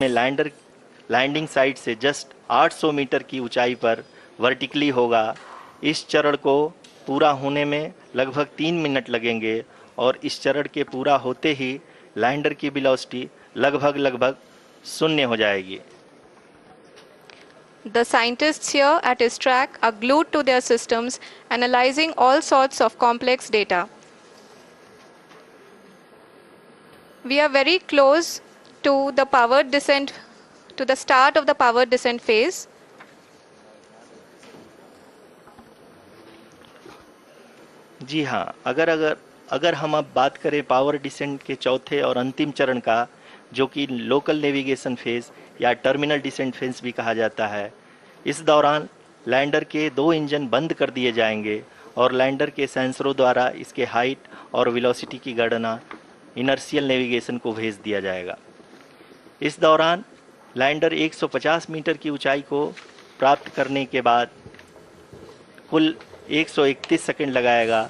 में landing site से just 800 metre की ऊंचाई पर वर्टिकली होगा। इस चरण को पूरा होने में लगभग 3 मिनट लगेंगे और इस चरण के पूरा होते ही लैंडर की वेलोसिटी लगभग शून्य हो जाएगी। The scientists here at ISTRAC are glued to their systems, analyzing all sorts of complex data. We are very close to the powered descent, to the start of the powered descent phase. जी हाँ, अगर हम अब बात करें power descent के चौथे और अंतिम चरण का, जो कि लोकल नेविगेशन फेज या टर्मिनल डिसेंट फेज भी कहा जाता है, इस दौरान लैंडर के 2 इंजन बंद कर दिए जाएंगे और लैंडर के सेंसरों द्वारा इसके हाइट और वेलोसिटी की गणना इनर्शियल नेविगेशन को भेज दिया जाएगा। इस दौरान लैंडर 150 मीटर की ऊंचाई को प्राप्त करने के बाद कुल 131 सेकंड लगाएगा।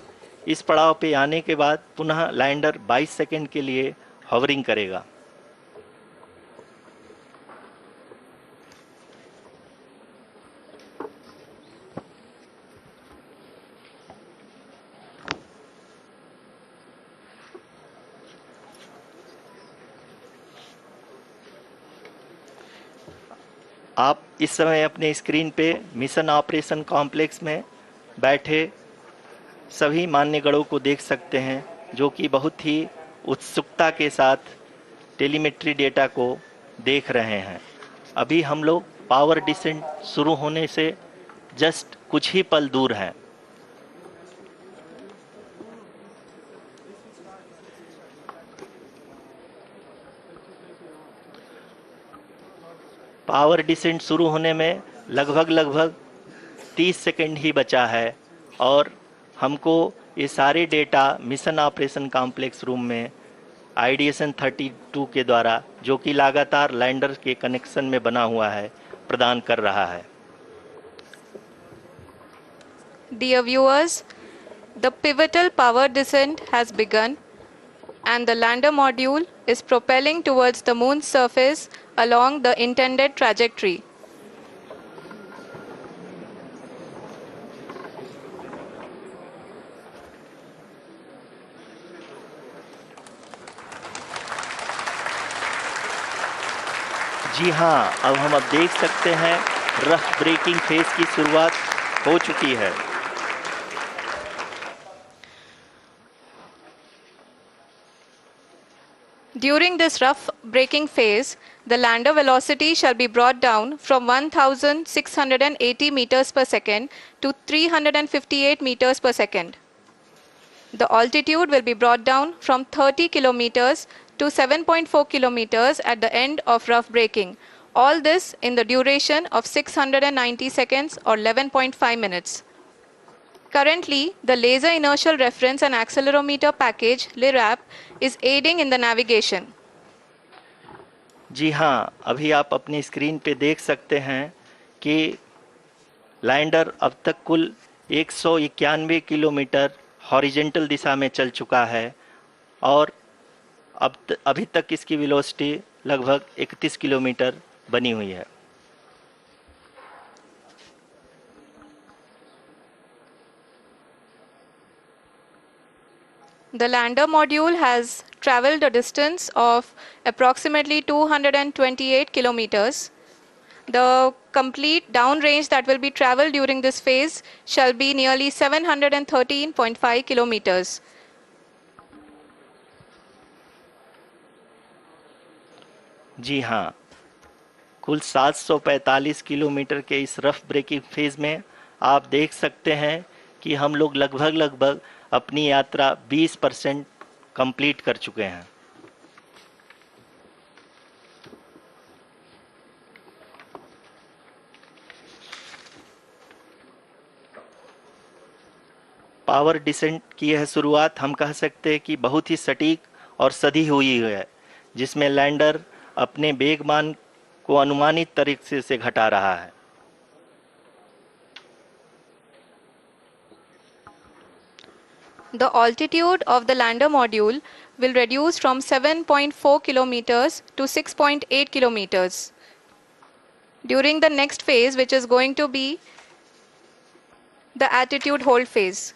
इस पड़ाव पे आने के बाद पुनः लैंडर 22 सेकंड के लिए हॉवरिंग करेगा। आप इस समय अपने स्क्रीन पे मिशन ऑपरेशन कॉम्प्लेक्स में बैठे सभी मान्यगणों को देख सकते हैं, जो कि बहुत ही उत्सुकता के साथ टेलीमेट्री डेटा को देख रहे हैं। अभी हम लोग पावर डिसेंट शुरू होने से जस्ट कुछ ही पल दूर हैं। पावर डिसेंट शुरू होने में लगभग 30 सेकंड ही बचा है और हमको ये सारे data mission operation complex room में आईडीएसएन 32 के द्वारा, जो कि लगातार लैंडर के कनेक्शन में बना हुआ है, प्रदान कर रहा है। Dear viewers, the pivotal power descent has begun and the lander module is propelling towards the moon's surface along the intended trajectory. जी हाँ, अब देख सकते हैं रफ ब्रेकिंग फेज की शुरुआत हो चुकी है। During this rough braking phase, the lander velocity shall be brought down from 1680 meters per second to 358 meters per second. The altitude will be brought down from 30 kilometers to 7.4 kilometers at the end of rough braking. All this in the duration of 690 seconds or 11.5 minutes. Currently, the Laser Inertial Reference and Accelerometer package (LIRAP) is aiding in the navigation. जी हाँ, अभी आप अपनी screen पे देख सकते हैं कि lander अब तक कुल 191 किलोमीटर हॉरिजेंटल दिशा में चल चुका है और अभी तक इसकी वेलोसिटी लगभग 31 किलोमीटर बनी हुई है। The lander module has traveled a distance of approximately 228 kilometers. The complete downrange that will be traveled during this phase shall be nearly 713.5 kilometers. जी हाँ, कुल 745 किलोमीटर के इस रफ ब्रेकिंग फेज में आप देख सकते हैं कि हम लोग लगभग अपनी यात्रा 20% कंप्लीट कर चुके हैं। पावर डिसेंट की यह शुरुआत हम कह सकते हैं कि बहुत ही सटीक और सधी हुई है, जिसमें लैंडर अपने वेगमान को अनुमानित तरीके से घटा रहा है। The altitude of the lander module will reduce from 7.4 kilometers to 6.8 kilometers. During the next phase, which is going to be the attitude hold phase,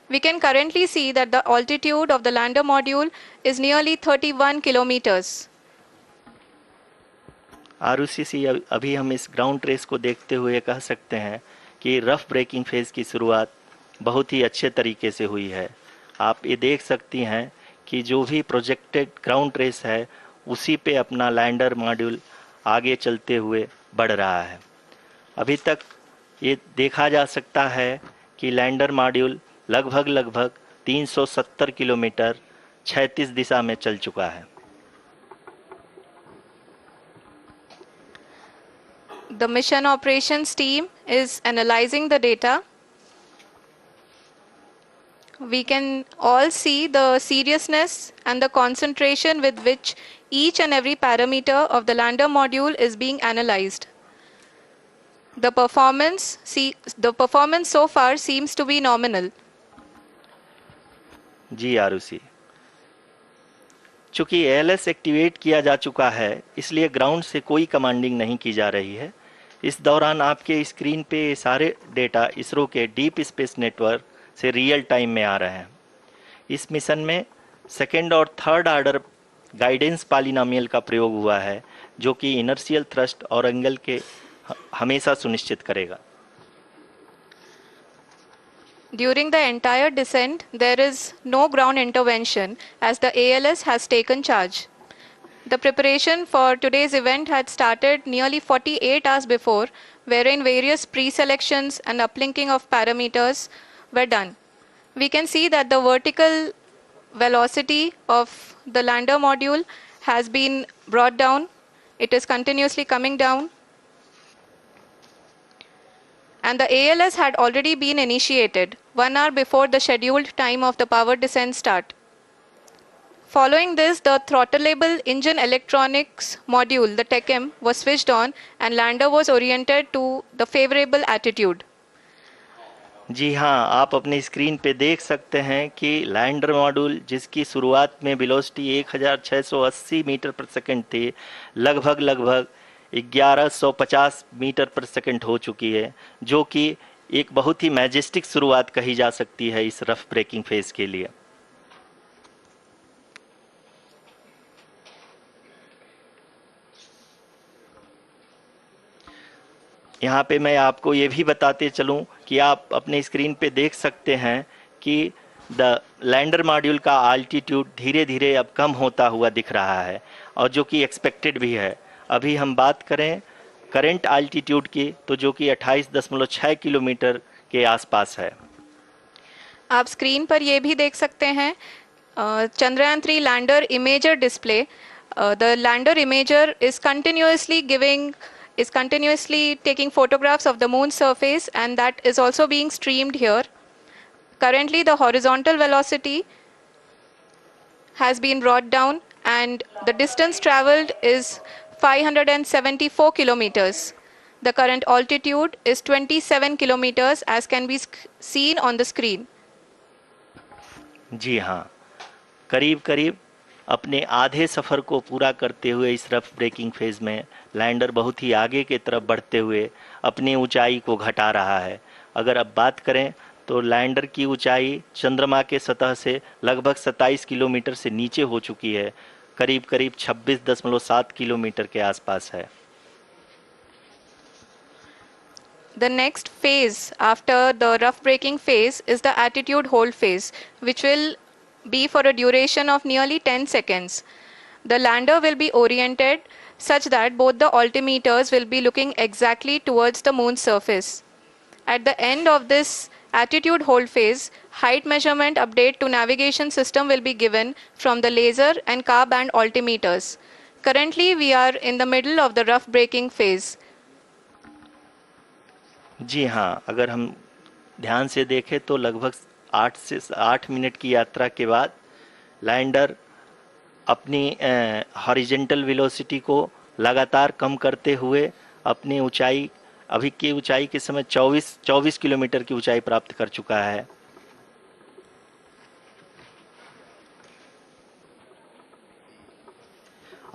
we can currently see that the altitude of the lander module is nearly 31 kilometers. Arushi, अभी हम इस ground trace को देखते हुए कह सकते हैं कि रफ ब्रेकिंग फेज की शुरुआत बहुत ही अच्छे तरीके से हुई है। आप ये देख सकती हैं कि जो भी प्रोजेक्टेड ग्राउंड ट्रेस है उसी पे अपना लैंडर मॉड्यूल आगे चलते हुए बढ़ रहा है। अभी तक ये देखा जा सकता है कि लैंडर मॉड्यूल लगभग 370 किलोमीटर क्षैतिज दिशा में चल चुका है। The mission operations team is analyzing the data. We can all see the seriousness and the concentration with which each and every parameter of the lander module is being analyzed. The performance so far seems to be nominal. जी आरुषि, चूंकि ALS activate किया जा चुका है इसलिए ground से कोई commanding नहीं की जा रही है। इस दौरान आपके स्क्रीन पे ये सारे डेटा इसरो के डीप स्पेस नेटवर्क से रियल टाइम में आ रहे हैं। इस मिशन में सेकेंड और थर्ड ऑर्डर गाइडेंस पॉलिनोमियल का प्रयोग हुआ है जो कि इनर्शियल थ्रस्ट और एंगल के हमेशा सुनिश्चित करेगा। During the entire descent, there is no ground intervention as the ALS has taken charge. The preparation for today's event had started nearly 48 hours before, wherein various pre-selections and uplinking of parameters were done. We can see that the vertical velocity of the lander module has been brought down. It is continuously coming down. And the ALS had already been initiated 1 hour before the scheduled time of the power descent start. Following this, the throttleable engine electronics module, the TECM, was switched on and lander was oriented to the favorable attitude. जी हाँ, आप अपने screen पे देख सकते हैं कि lander module जिसकी शुरुआत में वेलोसिटी 1680 मीटर पर सेकंड थी, लगभग 1150 मीटर पर सेकंड हो चुकी है, जो कि एक बहुत ही मैजेस्टिक शुरुआत कही जा सकती है इस रफ ब्रेकिंग फेज के लिए। यहाँ पे मैं आपको ये भी बताते चलूँ कि आप अपने स्क्रीन पे देख सकते हैं कि द लैंडर मॉड्यूल का आल्टीट्यूड धीरे धीरे अब कम होता हुआ दिख रहा है और जो कि एक्सपेक्टेड भी है। अभी हम बात करें करंट आल्टीट्यूड की तो जो कि 28.6 किलोमीटर के आसपास है। आप स्क्रीन पर ये भी देख सकते हैं Chandrayaan 3 lander imager display. The lander imager is continuously taking photographs of the moon's surface, and that is also being streamed here. Currently the horizontal velocity has been brought down and the distance traveled is 574 kilometers. The current altitude is 27 kilometers as can be seen on the screen. जी हाँ, करीब अपने आधे सफ़र को पूरा करते हुए इस rough breaking phase में लैंडर बहुत ही आगे की तरफ बढ़ते हुए अपनी ऊंचाई को घटा रहा है। अगर अब बात करें तो लैंडर की ऊंचाई चंद्रमा के सतह से लगभग 27 किलोमीटर से नीचे हो चुकी है, करीब 26.7 किलोमीटर के आसपास है। The next phase after the rough braking phase is the attitude hold phase, which will be for a duration of nearly 10 seconds. The lander will be oriented such that both the altimeters will be looking exactly towards the moon's surface. At the end of this attitude hold phase, height measurement update to navigation system will be given from the laser and car band altimeters. Currently, we are in the middle of the rough braking phase. जी हाँ, अगर हम ध्यान से देखें तो लगभग 8 minute की यात्रा के बाद लैंडर अपनी हॉरिजेंटल वेलोसिटी को लगातार कम करते हुए अपनी ऊंचाई अभी की ऊंचाई के समय 24 किलोमीटर की ऊंचाई प्राप्त कर चुका है।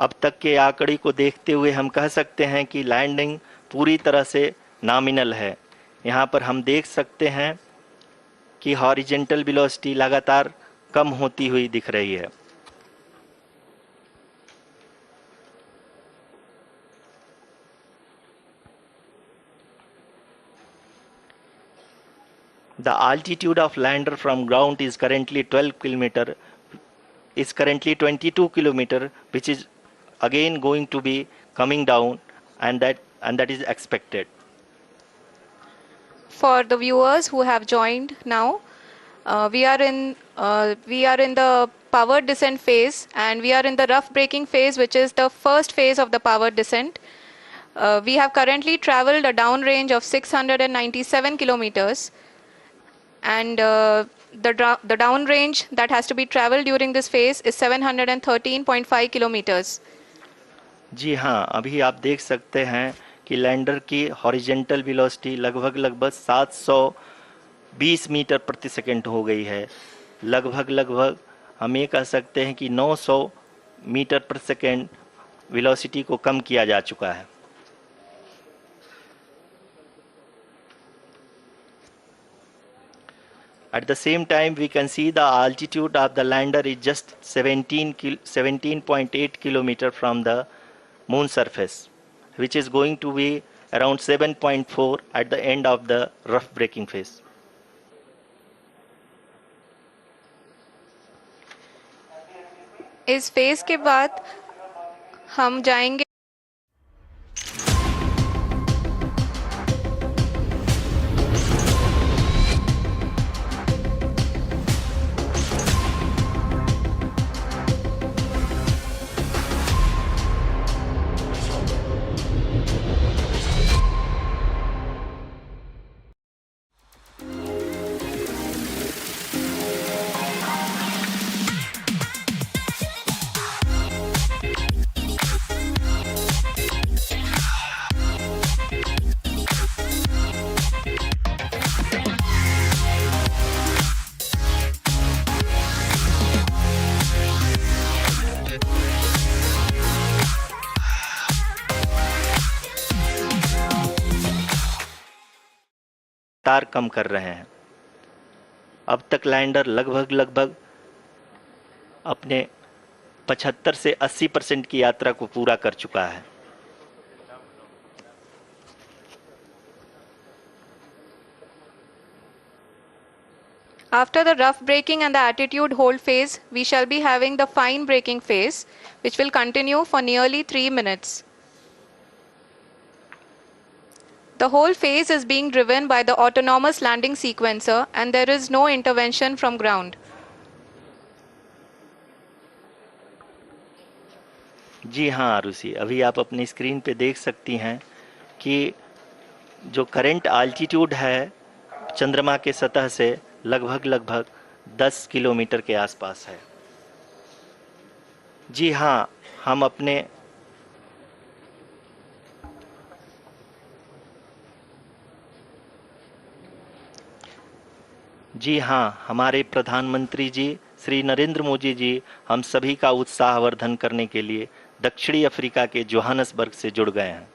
अब तक के आंकड़े को देखते हुए हम कह सकते हैं कि लैंडिंग पूरी तरह से नॉमिनल है। यहाँ पर हम देख सकते हैं कि हॉरिजेंटल वेलोसिटी लगातार कम होती हुई दिख रही है। The altitude of lander from ground is currently 22 kilometer, which is again going to be coming down, and that is expected. For the viewers who have joined now, we are in the power descent phase, and we are in the rough braking phase, which is the first phase of the power descent. We have currently traveled a downrange of 697 kilometers, and the downrange that has to be traveled during this phase is 713.5 kilometers. जी हाँ, अभी आप देख सकते हैं कि lander की horizontal velocity लगभग 720 metre प्रति सेकंड हो गई है। लगभग हम ये कह सकते हैं कि 900 मीटर प्रति सेकंड वेलोसिटी को कम किया जा चुका है। At the same time, we can see the altitude of the lander is just 17.8 kilometer from the moon surface, which is going to be around 7.4 at the end of the rough braking phase. इस phase के बाद हम जाएंगे तार कम कर रहे हैं। अब तक लैंडर लगभग अपने 75 से 80% की यात्रा को पूरा कर चुका है। After the rough braking and the attitude hold phase, we shall be having the fine braking phase, which will continue for nearly 3 minutes. The whole phase is being driven by the autonomous landing sequencer, and there is no intervention from ground. जी हाँ आरुषि, अभी आप अपनी screen पे देख सकती हैं कि जो करंट आल्टीट्यूड है चंद्रमा के सतह से लगभग 10 किलोमीटर के आसपास है। जी हाँ, हम अपने जी हाँ, हमारे प्रधानमंत्री जी श्री नरेंद्र मोदी जी हम सभी का उत्साहवर्धन करने के लिए दक्षिणी अफ्रीका के जोहानसबर्ग से जुड़ गए हैं।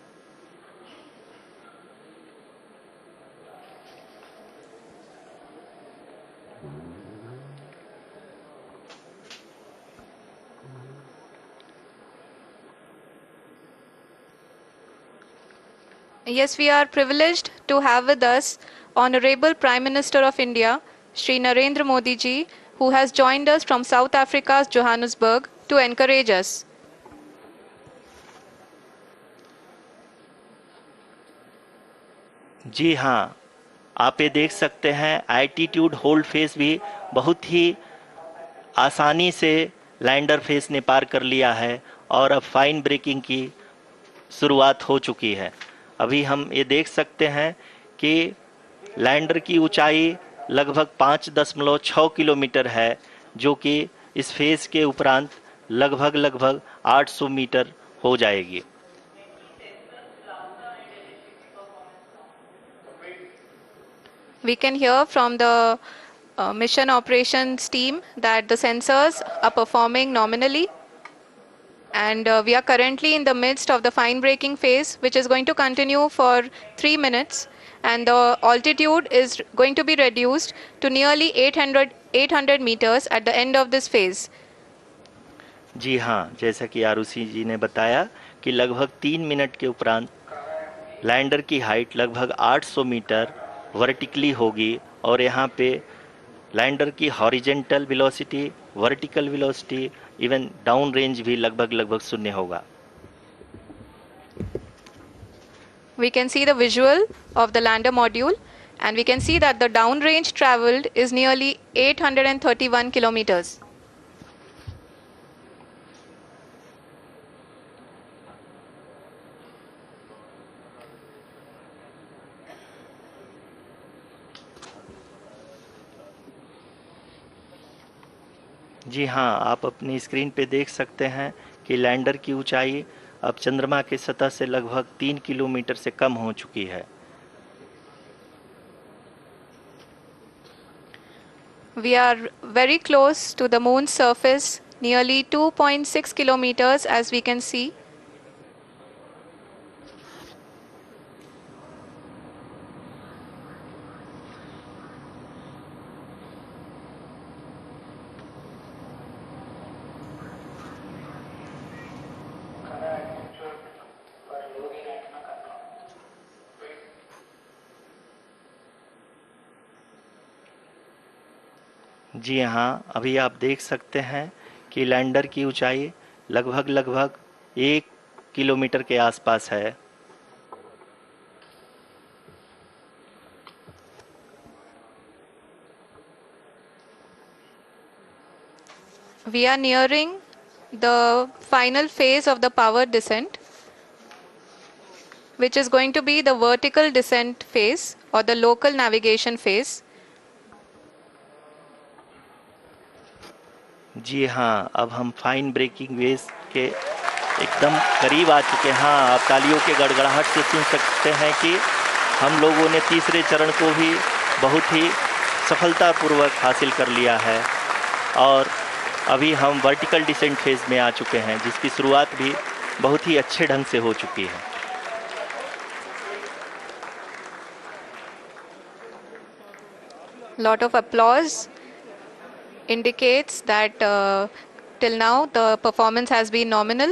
Yes, we are privileged to have with us Honorable Prime Minister of India, Shri Narendra Modi ji, who has joined us from South Africa's Johannesburg to encourage us. जी हाँ, आप ये देख सकते हैं एल्टीट्यूड होल्ड फेस भी बहुत ही आसानी से लैंडर फेस ने पार कर लिया है और अब फाइन ब्रेकिंग की शुरुआत हो चुकी है। अभी हम ये देख सकते हैं कि लैंडर की ऊंचाई लगभग 5.6 किलोमीटर है, जो कि इस फेज के उपरांत लगभग 800 मीटर हो जाएगी। We can hear from the mission operations team that the sensors are performing nominally. And we are currently in the midst of the fine braking phase, which is going to continue for 3 minutes. And the altitude is going to be reduced to nearly 800 meters at the end of this phase. जी हाँ, जैसा कि आरुषि जी ने बताया कि लगभग 3 minute के उपरांत lander की हाइट लगभग 800 मीटर वर्टिकली होगी और यहाँ पे लैंडर की horizontal velocity, vertical velocity, even down range भी लगभग शून्य होगा। We can see the visual of the lander module, and we can see that the downrange traveled is nearly 831 kilometers. जी हाँ, आप अपनी स्क्रीन पे देख सकते हैं कि लैंडर की ऊंचाई अब चंद्रमा की सतह से लगभग 3 किलोमीटर से कम हो चुकी है। We are very close to the moon's surface, nearly 2.6 kilometers, as we can see. जी हाँ, अभी आप देख सकते हैं कि लैंडर की ऊंचाई लगभग 1 किलोमीटर के आसपास है। We are nearing the final phase of the power descent, which is going to be the vertical descent phase or the local navigation phase. जी हाँ, अब हम फाइन ब्रेकिंग वेव्स के एकदम करीब आ चुके हैं। हाँ, आप तालियों के गड़गड़ाहट से सुन सकते हैं कि हम लोगों ने तीसरे चरण को भी बहुत ही सफलतापूर्वक हासिल कर लिया है और अभी हम वर्टिकल डिसेंट फेज में आ चुके हैं, जिसकी शुरुआत भी बहुत ही अच्छे ढंग से हो चुकी है। Lot of applause indicates that till now the performance has been nominal.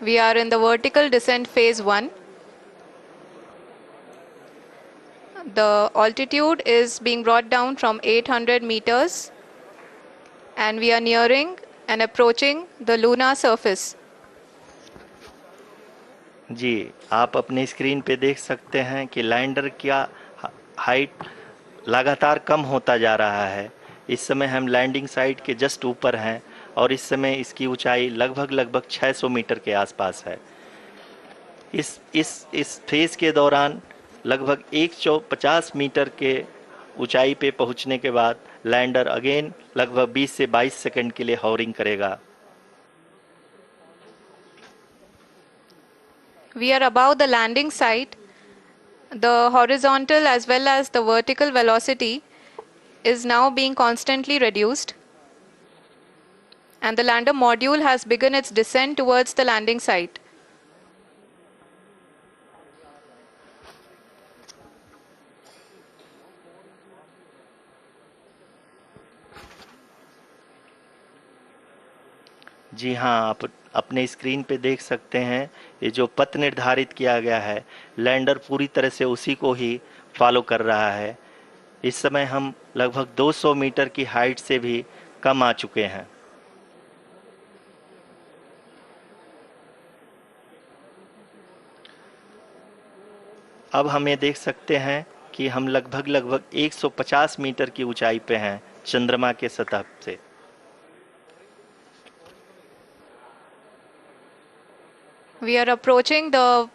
We are in the vertical descent phase 1. The altitude is being brought down from 800 meters, and we are nearing and approaching the lunar surface. जी, आप अपने screen पे देख सकते हैं कि lander का height लगातार कम होता जा रहा है। इस समय हम लैंडिंग साइट के जस्ट ऊपर हैं और इस समय इसकी ऊंचाई लगभग 600 मीटर के आसपास है। इस फेज के दौरान लगभग 150 मीटर के ऊंचाई पे पहुंचने के बाद लैंडर अगेन लगभग 20 से 22 सेकंड के लिए हॉवरिंग करेगा। We are above the landing site. The horizontal as well as the vertical velocity is now being constantly reduced, and the lander module has begun its descent towards the landing site. जी हाँ, आप अपने screen पे देख सकते हैं ये जो पथ निर्धारित किया गया है, लैंडर पूरी तरह से उसी को ही फॉलो कर रहा है। इस समय हम लगभग 200 मीटर की हाइट से भी कम आ चुके हैं। अब हम ये देख सकते हैं कि हम लगभग 150 मीटर की ऊंचाई पे हैं चंद्रमा के सतह से। We are approaching the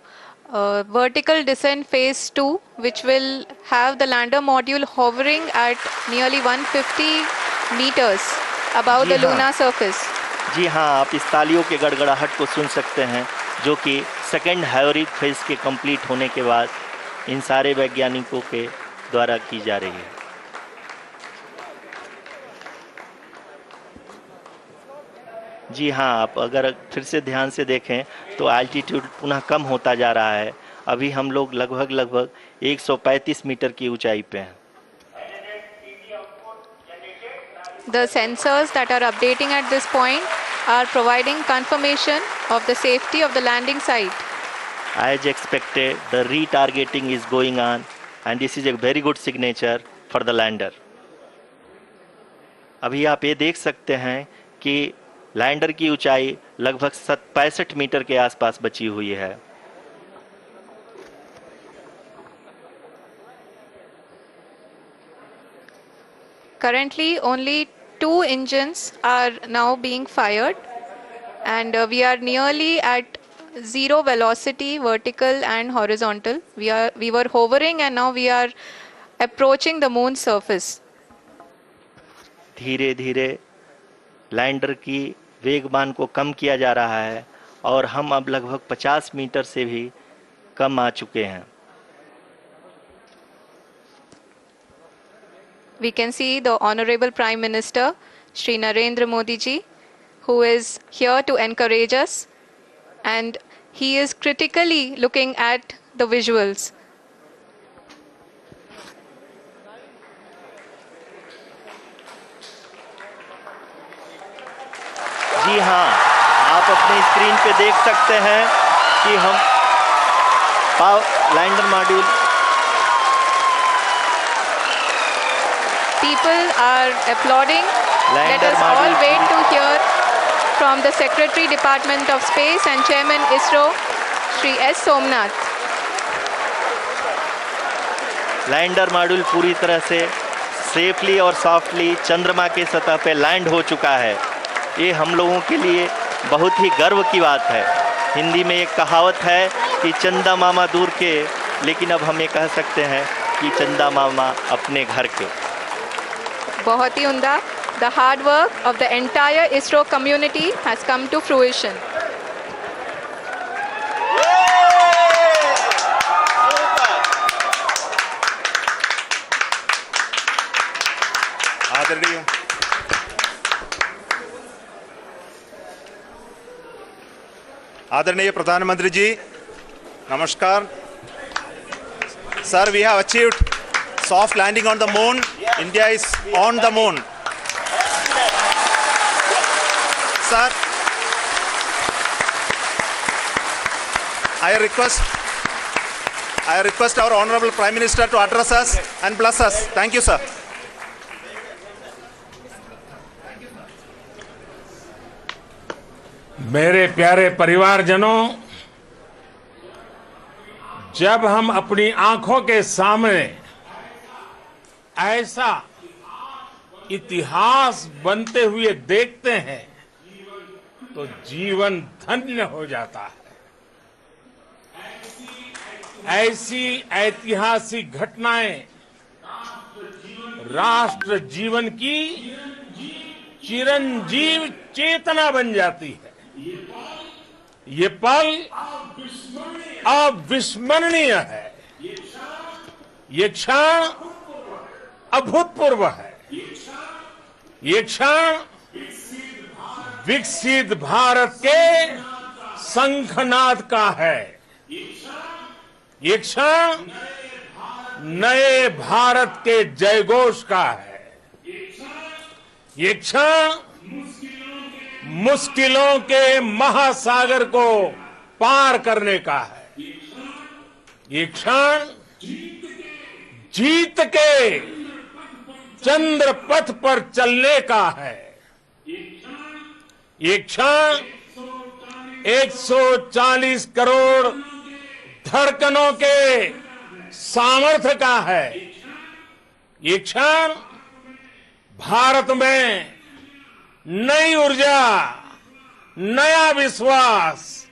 vertical descent phase 2, which will have the lander module hovering at nearly 150 meters above the lunar surface. जी हाँ, आप इस तालियों के गड़गड़ाहट को सुन सकते हैं, जो कि सेकेंड हायोरिक फेज के कंप्लीट होने के बाद इन सारे वैज्ञानिकों के द्वारा की जा रही है। जी हाँ, आप अगर फिर से ध्यान से देखें तो एल्टीट्यूड पुनः कम होता जा रहा है। अभी हम लोग लगभग लगभग 135 मीटर की ऊंचाई पे हैं। The sensors that are updating at this point are providing confirmation of the safety of the landing site. As expected, the retargeting is going on, and this is a very good signature for the lander. अभी आप ये देख सकते हैं कि lander की ऊंचाई लगभग 65 मीटर के आसपास बची हुई है। Currently, only 2 engines are now being fired, and we are nearly at zero velocity, vertical and horizontal. We were hovering, and now we are approaching the moon's surface. धीरे धीरे लैंडर की वेगमान को कम किया जा रहा है और हम अब लगभग 50 मीटर से भी कम आ चुके हैं। We can see the Honorable Prime Minister, Shri Narendra Modi ji, who is here to encourage us, and he is critically looking at the visuals. जी हाँ, आप अपने स्क्रीन पे देख सकते हैं कि हम lander module People are applauding. Let Lander us all module. wait to hear from the Secretary Department of Space and Chairman ISRO, Shri S. Somnath. Lander module पूरी तरह से सेफली और सॉफ्टली चंद्रमा के सतह पे लैंड हो चुका है। ये हम लोगों के लिए बहुत ही गर्व की बात है। हिंदी में एक कहावत है कि चंदा मामा दूर के, लेकिन अब हम ये कह सकते हैं कि चंदा मामा अपने घर के। बहुत ही उम्दा. The hard work of the entire ISRO community has come to fruition. आदरणीय आदरणीय प्रधानमंत्री जी, नमस्कार। Sir, we have achieved soft landing on the moon. India is on the moon. Sir, I request our Honorable Prime Minister to address us and bless us. Thank you, sir. मेरे प्यारे परिवारजनों, जब हम अपनी आंखों के सामने ऐसा इतिहास बनते हुए देखते हैं तो जीवन धन्य हो जाता है। ऐसी ऐतिहासिक घटनाएं राष्ट्र जीवन की चिरंजीव चेतना बन जाती है। ये पल अविस्मरणीय है। ये क्षण अभूतपूर्व है। ये क्षण विकसित भारत के शंखनाद का है। ये क्षण नए भारत के जयघोष का है। ये क्षण मुश्किलों के महासागर को पार करने का है। ये क्षण जीत के चंद्र पथ पर चलने का है। ये क्षण 140 करोड़ धड़कनों के सामर्थ्य का है। ये क्षण भारत में नई ऊर्जा, नया विश्वास,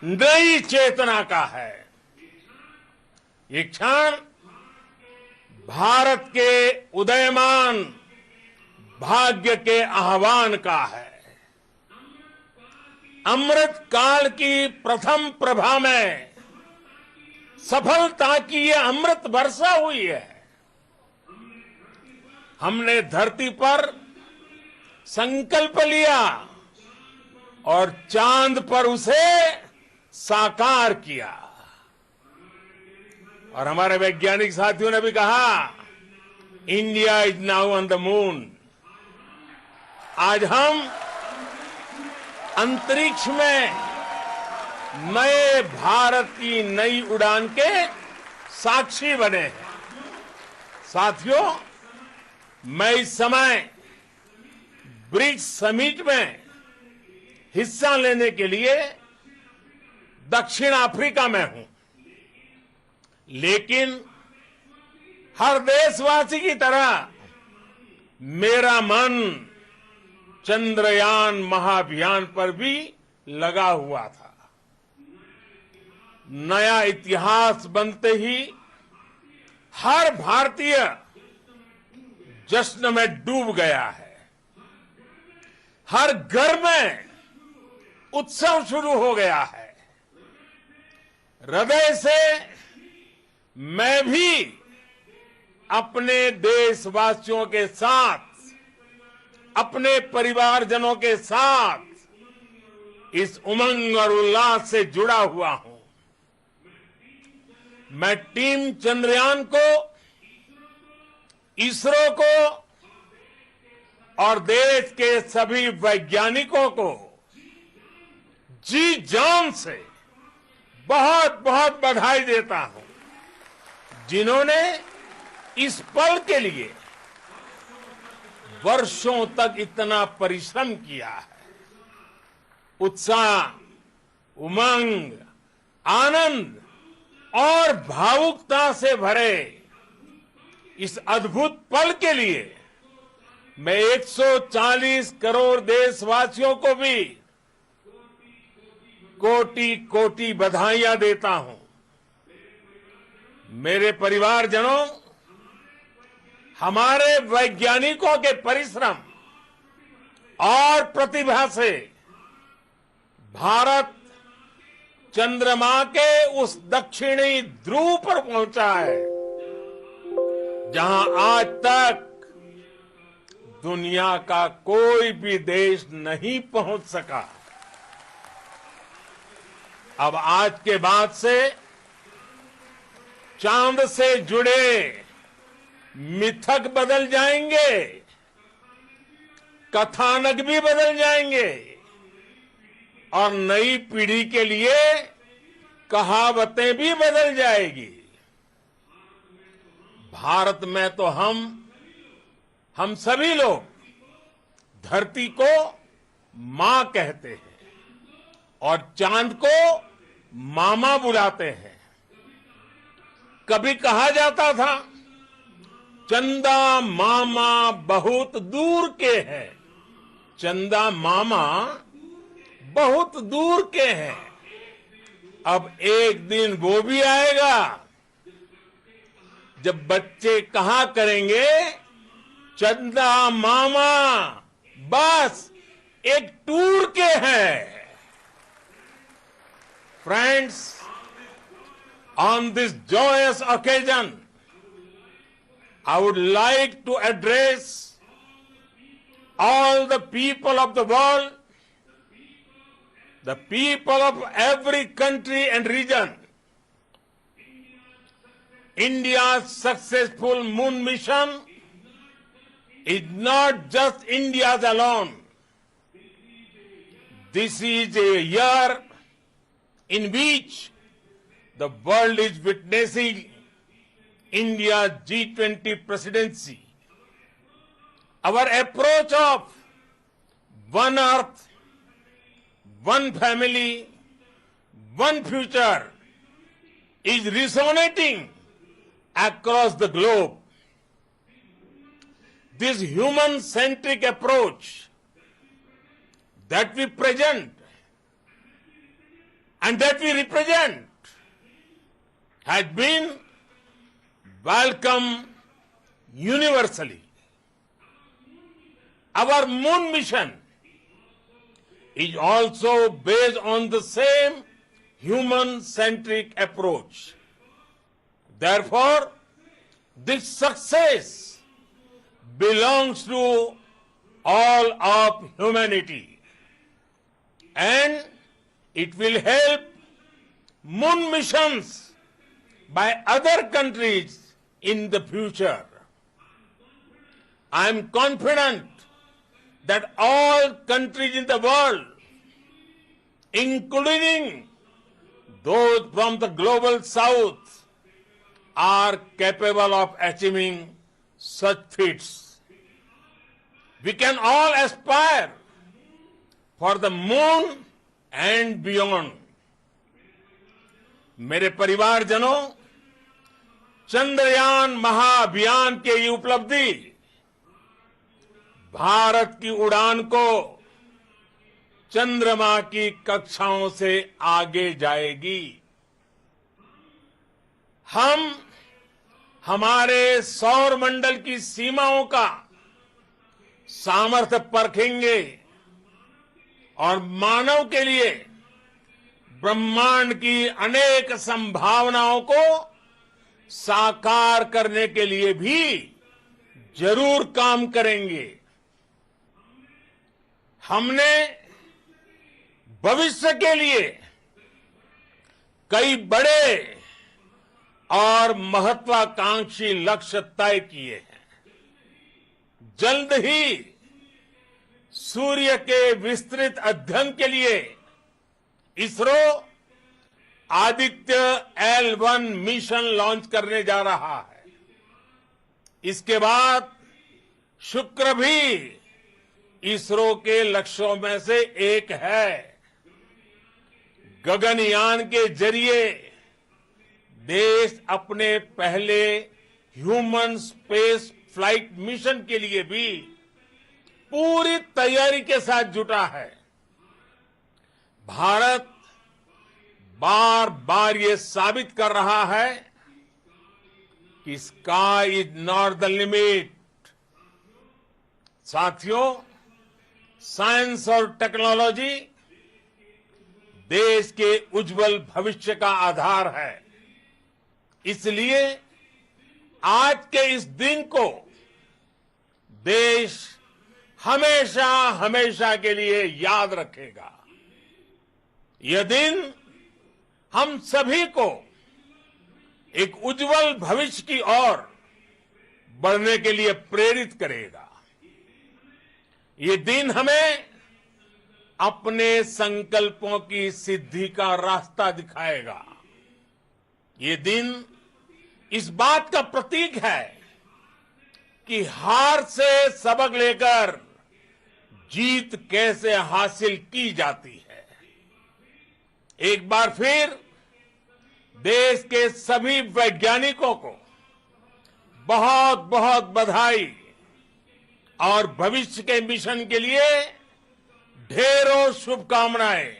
नई चेतना का है। ये क्षण भारत के उदयमान भाग्य के आह्वान का है। अमृत काल की प्रथम प्रभा में सफलता की ये अमृत वर्षा हुई है। हमने धरती पर संकल्प लिया और चांद पर उसे साकार किया। और हमारे वैज्ञानिक साथियों ने भी कहा, India is now on the moon. आज हम अंतरिक्ष में नए भारत की नई उड़ान के साक्षी बने हैं। साथियों, मैं इस समय ब्रिक्स समिट में हिस्सा लेने के लिए दक्षिण अफ्रीका में हूं, लेकिन हर देशवासी की तरह मेरा मन चंद्रयान महाअभियान पर भी लगा हुआ था। नया इतिहास बनते ही हर भारतीय जश्न में डूब गया है। हर घर में उत्सव शुरू हो गया है। हृदय से मैं भी अपने देशवासियों के साथ, अपने परिवारजनों के साथ इस उमंग और उल्लास से जुड़ा हुआ हूं। मैं टीम चंद्रयान को, इसरो को और देश के सभी वैज्ञानिकों को जी जान से बहुत बहुत बधाई देता हूं, जिन्होंने इस पल के लिए वर्षों तक इतना परिश्रम किया है। उत्साह, उमंग, आनंद और भावुकता से भरे इस अद्भुत पल के लिए मैं 140 करोड़ देशवासियों को भी कोटि कोटि बधाइयां देता हूं। मेरे परिवारजनों, हमारे वैज्ञानिकों के परिश्रम और प्रतिभा से भारत चंद्रमा के उस दक्षिणी ध्रुव पर पहुंचा है, जहां आज तक दुनिया का कोई भी देश नहीं पहुंच सका। अब आज के बाद से चांद से जुड़े मिथक बदल जाएंगे, कथानक भी बदल जाएंगे और नई पीढ़ी के लिए कहावतें भी बदल जाएगी। भारत में तो हम सभी लोग धरती को मां कहते हैं और चांद को मामा बुलाते हैं। कभी कहा जाता था, चंदा मामा बहुत दूर के हैं। चंदा मामा बहुत दूर के हैं। अब एक दिन वो भी आएगा जब बच्चे कहा करेंगे, चंदा मामा बस एक टूर के हैं। Friends, on this joyous occasion, I would like to address all the people of the world, the people of every country and region. India's successful moon mission is not just India's alone. This is a year in which the world is witnessing India's G20 presidency. Our approach of one earth, one family, one future is resonating across the globe. This human-centric approach that we present and that we represent has been welcomed universally. Our moon mission is also based on the same human-centric approach. Therefore, this success belongs to all of humanity. and it will help moon missions by other countries in the future. I am confident that all countries in the world, including those from the global south, are capable of achieving such feats. We can all aspire for the moon and beyond. मेरे परिवारजनों, चंद्रयान महाअभियान के ये उपलब्धि भारत की उड़ान को चंद्रमा की कक्षाओं से आगे जाएगी। हम हमारे सौर मंडल की सीमाओं का सामर्थ्य परखेंगे और मानव के लिए ब्रह्मांड की अनेक संभावनाओं को साकार करने के लिए भी जरूर काम करेंगे। हमने भविष्य के लिए कई बड़े और महत्वाकांक्षी लक्ष्य तय किए हैं। जल्द ही सूर्य के विस्तृत अध्ययन के लिए ISRO Aditya L1 mission launch करने जा रहा है। इसके बाद शुक्र भी इसरो के लक्ष्यों में से एक है। गगनयान के जरिए देश अपने पहले ह्यूमन स्पेस फ्लाइट मिशन के लिए भी पूरी तैयारी के साथ जुटा है। भारत बार बार ये साबित कर रहा है कि sky is not the limit. साथियों, साइंस और टेक्नोलॉजी देश के उज्जवल भविष्य का आधार है। इसलिए आज के इस दिन को देश हमेशा हमेशा के लिए याद रखेगा। यह दिन हम सभी को एक उज्जवल भविष्य की ओर बढ़ने के लिए प्रेरित करेगा। ये दिन हमें अपने संकल्पों की सिद्धि का रास्ता दिखाएगा। ये दिन इस बात का प्रतीक है कि हार से सबक लेकर जीत कैसे हासिल की जाती है। एक बार फिर देश के सभी वैज्ञानिकों को बहुत बहुत बधाई और भविष्य के मिशन के लिए ढेरों शुभकामनाएं।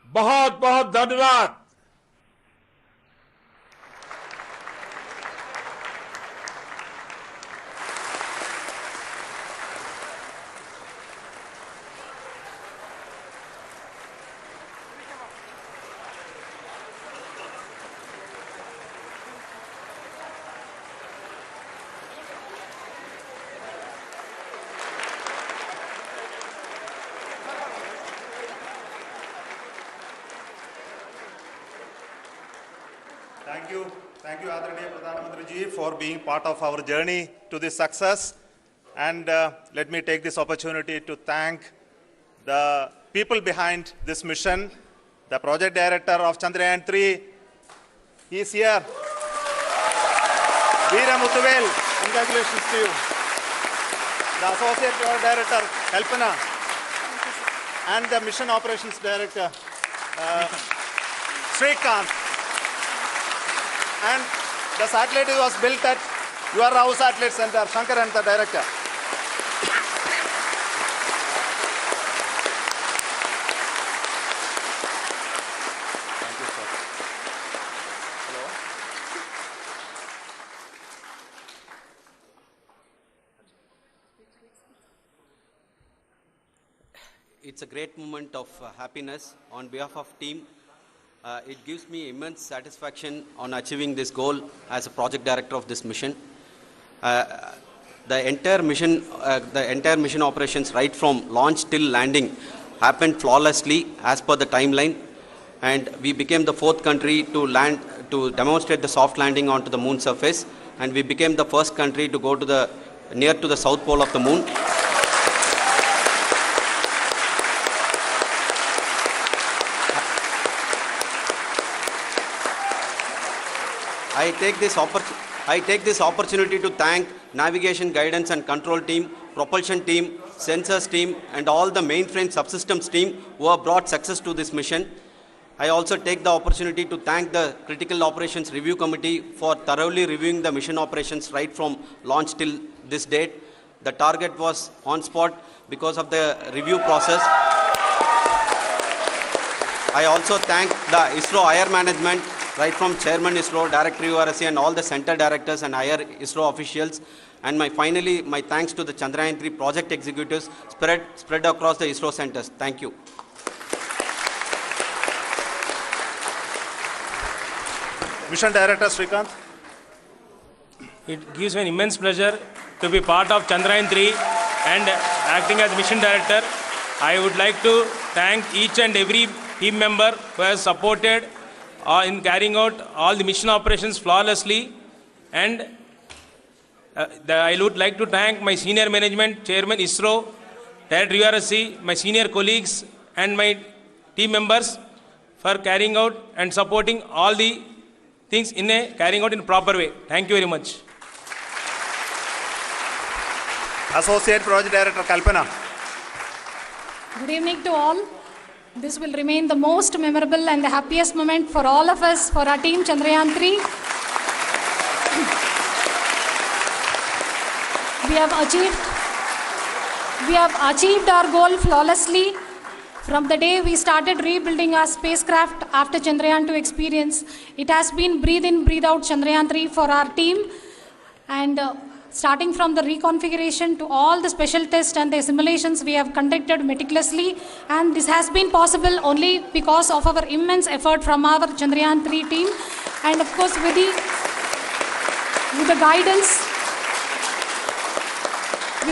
बहुत बहुत धन्यवाद। Thank you, Adaraniya Pradhan Mantri ji, for being part of our journey to this success. And let me take this opportunity to thank the people behind this mission. The project director of Chandrayaan 3, he is here. Veera Muthuvel, congratulations to you. The associate project director, Kalpana, and the mission operations director, Srikanth. And the satellite was built at your house satellite center, Shankar and the director. Thank you, sir. Hello. It's a great moment of happiness on behalf of team. It gives me immense satisfaction on achieving this goal as a project director of this mission. The entire mission operations, right from launch till landing, happened flawlessly as per the timeline, and we became the 4th country to land, to demonstrate the soft landing onto the moon surface, and we became the first country to go to the near to the south pole of the moon. I take this opportunity to thank navigation, guidance and control team, propulsion team, sensors team and all the mainframe subsystems team who have brought success to this mission. I also take the opportunity to thank the Critical Operations Review Committee for thoroughly reviewing the mission operations right from launch till this date. The target was on spot because of the review process. I also thank the ISRO higher management, right from Chairman ISRO, Director URSC and all the center directors and higher ISRO officials. And finally, my thanks to the Chandrayaan-3 project executives spread across the ISRO centers. Thank you. Mission Director Srikanth. It gives me an immense pleasure to be part of Chandrayaan-3 and acting as Mission Director. I would like to thank each and every team member who has supported in carrying out all the mission operations flawlessly. And I would like to thank my senior management, Chairman ISRO, Director URSC, my senior colleagues and my team members for carrying out and supporting all the things carrying out in a proper way. Thank you very much. Associate Project Director Kalpana. Good evening to all. This will remain the most memorable and the happiest moment for all of us, for our team Chandrayaan-3. We have achieved our goal flawlessly. From the day we started rebuilding our spacecraft after Chandrayaan-2 experience, it has been breathe in, breathe out Chandrayaan-3 for our team. And starting from the reconfiguration to all the special tests and the simulations we have conducted meticulously, and this has been possible only because of our immense effort from our Chandrayaan-3 team, and of course with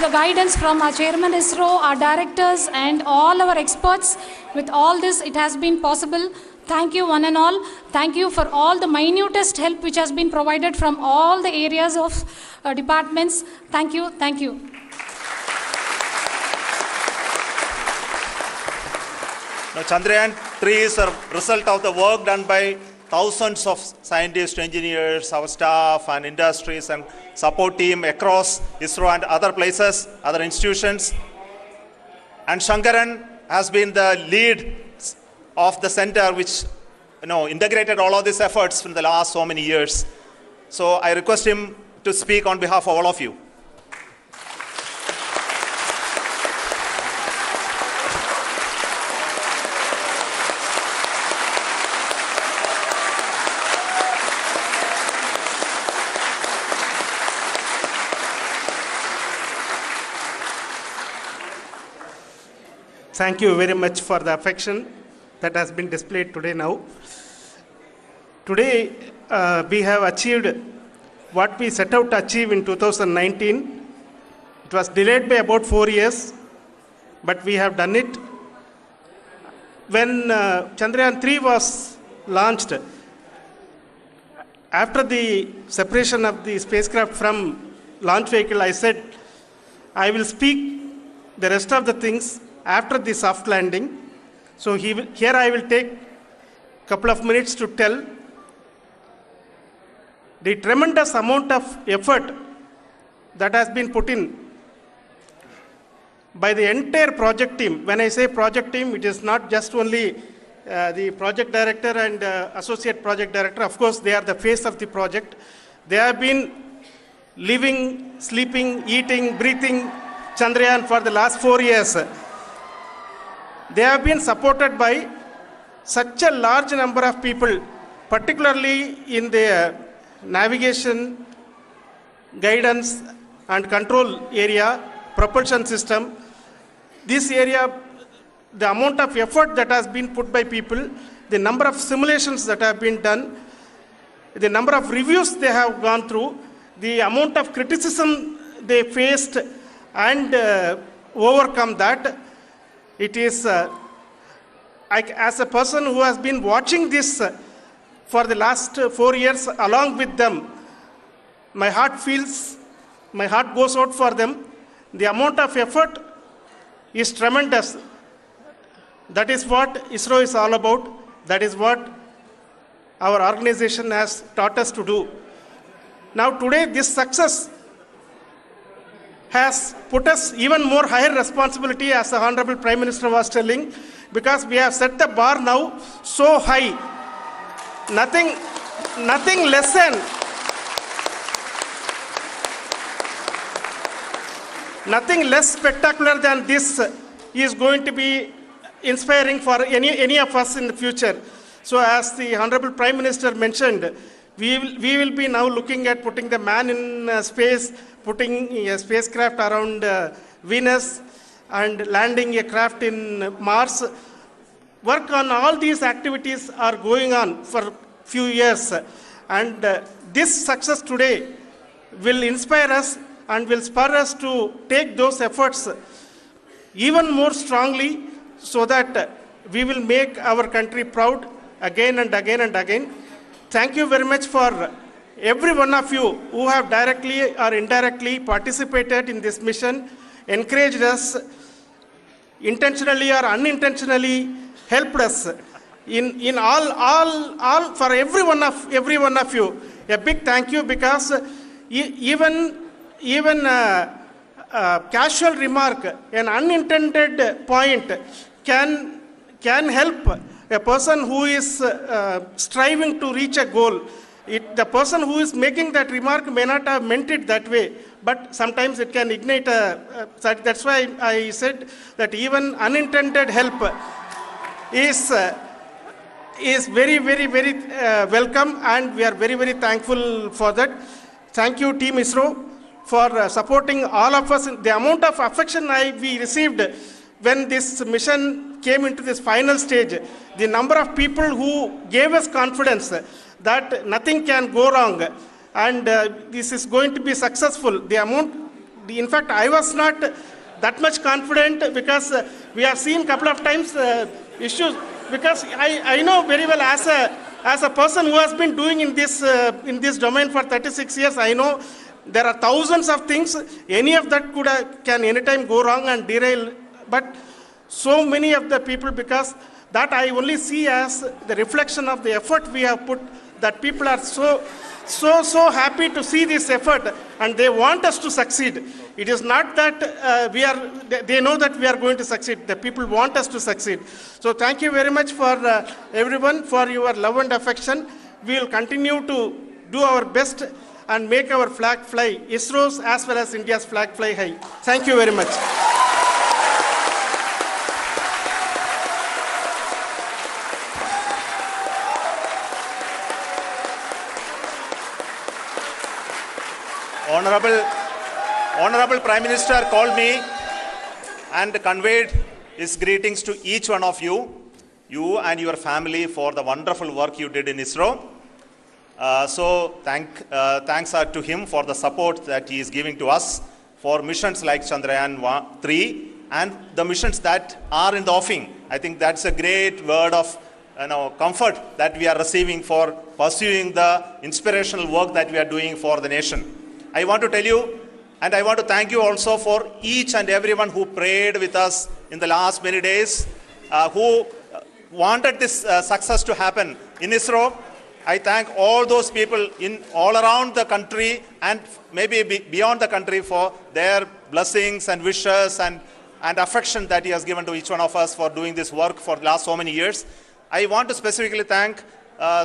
the guidance from our Chairman ISRO, our directors and all our experts. With all this, it has been possible. Thank you one and all. Thank you for all the minutest help which has been provided from all the areas of departments. Thank you. Thank you. Now, Chandrayaan-3 is a result of the work done by thousands of scientists, engineers, our staff and industries and support team across ISRO and other places, other institutions. And Shankaran has been the lead of the center which integrated all of these efforts in the last so many years. So I request him to speak on behalf of all of you. Thank you very much for the affection that has been displayed today now. Today, we have achieved what we set out to achieve in 2019. It was delayed by about 4 years, but we have done it. When Chandrayaan-3 was launched, after the separation of the spacecraft from launch vehicle, I said, I will speak the rest of the things after the soft landing. So here I will take a couple of minutes to tell the tremendous amount of effort that has been put in by the entire project team. When I say project team, it is not just only the project director and associate project director. Of course, they are the face of the project. They have been living, sleeping, eating, breathing Chandrayaan for the last 4 years. They have been supported by such a large number of people, particularly in the navigation, guidance and control area, propulsion system. This area, the amount of effort that has been put by people, the number of simulations that have been done, the number of reviews they have gone through, the amount of criticism they faced and overcome that, It is, as a person who has been watching this for the last 4 years along with them, my heart goes out for them. The amount of effort is tremendous. That is what ISRO is all about. That is what our organization has taught us to do. Now today this success has put us even more higher responsibility, as the Honorable Prime Minister was telling, because we have set the bar now so high. Nothing less spectacular than this is going to be inspiring for any of us in the future. So as the Honorable Prime Minister mentioned, we will be now looking at putting the man in space, putting a spacecraft around Venus, and landing a craft in Mars. Work on all these activities are going on for few years. And this success today will inspire us and will spur us to take those efforts even more strongly, so that we will make our country proud again and again and again. Thank you very much for every one of you who have directly or indirectly participated in this mission, encouraged us, intentionally or unintentionally helped us in all for every one of you. A big thank you, because even casual remark, an unintended point can help a person who is striving to reach a goal. The person who is making that remark may not have meant it that way, but sometimes it can ignite that's why I said that even unintended help is very, very, very welcome, and we are very, very thankful for that. Thank you, Team ISRO, for supporting all of us. The amount of affection we received when this mission came into this final stage, the number of people who gave us confidence that nothing can go wrong and this is going to be successful. In fact, I was not that much confident, because we have seen a couple of times issues, because I know very well, as a person who has been doing in this domain for 36 years, I know there are thousands of things. Any of that can anytime go wrong and derail. But so many of the people, because that I only see as the reflection of the effort we have put, that people are so happy to see this effort, and they want us to succeed. It is not that they know that we are going to succeed. The people want us to succeed. So thank you very much for everyone for your love and affection. We will continue to do our best and make our flag fly, ISRO's as well as India's flag fly high. Thank you very much. Honorable Prime Minister called me and conveyed his greetings to each one of you and your family, for the wonderful work you did in ISRO. Thanks are to him for the support that he is giving to us for missions like Chandrayaan 3 and the missions that are in the offing. I think that's a great word of comfort that we are receiving for pursuing the inspirational work that we are doing for the nation. I want to tell you, and I want to thank you also for each and everyone who prayed with us in the last many days, who wanted this success to happen in ISRO. I thank all those people all around the country and maybe beyond the country for their blessings and wishes and affection that he has given to each one of us for doing this work for the last so many years. I want to specifically thank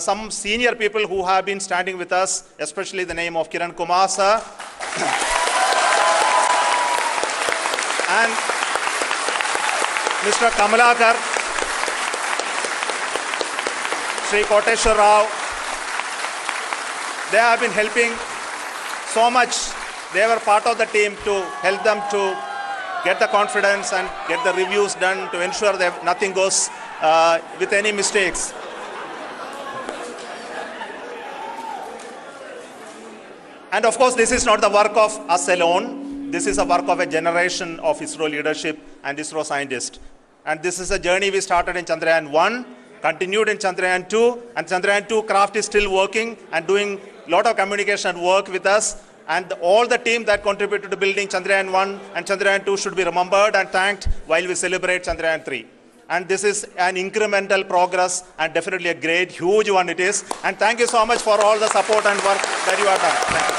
some senior people who have been standing with us, especially the name of Kiran Kumar sir and Mr. Kamalakar, Sri Koteshwar Rao. They have been helping so much. They were part of the team to help them to get the confidence and get the reviews done to ensure that nothing goes with any mistakes. And of course, this is not the work of us alone. This is a work of a generation of ISRO leadership and ISRO scientists. And this is a journey we started in Chandrayaan 1, continued in Chandrayaan 2, and Chandrayaan 2 craft is still working and doing a lot of communication work with us. And all the team that contributed to building Chandrayaan 1 and Chandrayaan 2 should be remembered and thanked while we celebrate Chandrayaan 3. And this is an incremental progress and definitely a great, huge one it is. And thank you so much for all the support and work that you have done. Thank you.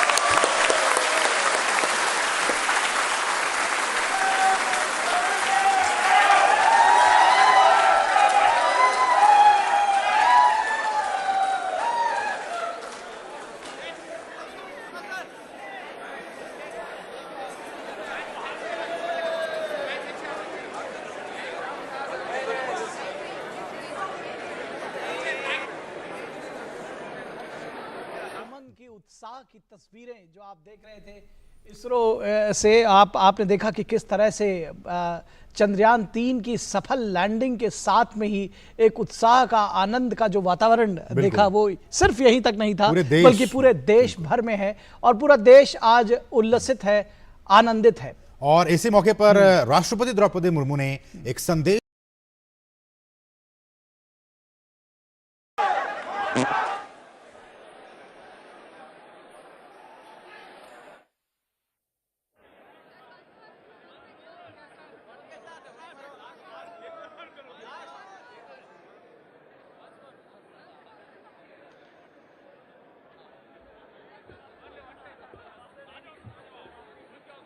की उत्साह की तस्वीरें जो आप देख रहे थे इसरो से आपने देखा कि किस तरह से चंद्रयान 3 की सफल लैंडिंग के साथ में ही एक उत्साह का, आनंद का जो वातावरण देखा वो सिर्फ यहीं तक नहीं था बल्कि पूरे देश भर में है और पूरा देश आज उल्लसित है, आनंदित है। और इसी मौके पर राष्ट्रपति द्रौपदी मुर्मू ने एक संदेश